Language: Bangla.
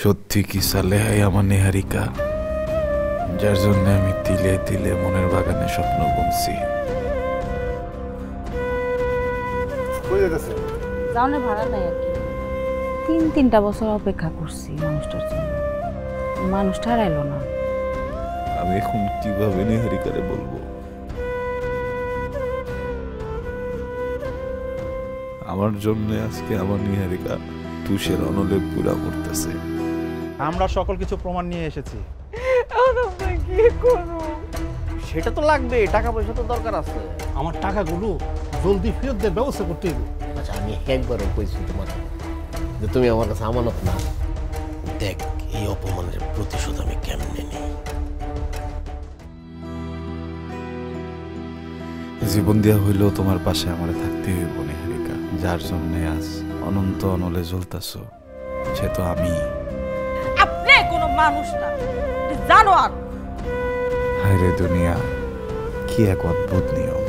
সত্যি কি সালেহাই আমার নিহারিকা, যার জন্য আমি তিলে তিলে মনের বাগানে স্বপ্ন বুনছি। যাওনে ভাড়া নাই আর কি। তিনটা বছর অপেক্ষা করছি মানুষটার জন্য, মানুষটা আর এলো না। আমি এখন কিভাবে নিহারিকারে বলবো? আমার জন্য আজকে আমার নিহারিকা তুষের অনলে পুরা করতেছে। আমরা সকল কিছু প্রমাণ নিয়ে এসেছি। সেটা তো লাগবে, টাকা পয়সা তো দরকার আছে। আমার টাকাগুলো জলদি ফেরত দেওয়ার ব্যবস্থা করতে হবে। আচ্ছা, আমি একবারও কইছি তোমার যে তুমি আমার কাছে আমানত না। দেখ, এই অপমানের প্রতিশোধ আমি কেমনে নিই। জীবন দেওয়া হইলেও তোমার পাশে আমার থাকতে হইব নিহারিকা। যার জন্য আজ অনন্ত অনলে জ্বলতাছো সে তো আমি। আপনি কোনো মানুষ না, জানো। আর হায় রে দুনিয়া, কি এক অদ্ভুত নিয়ম।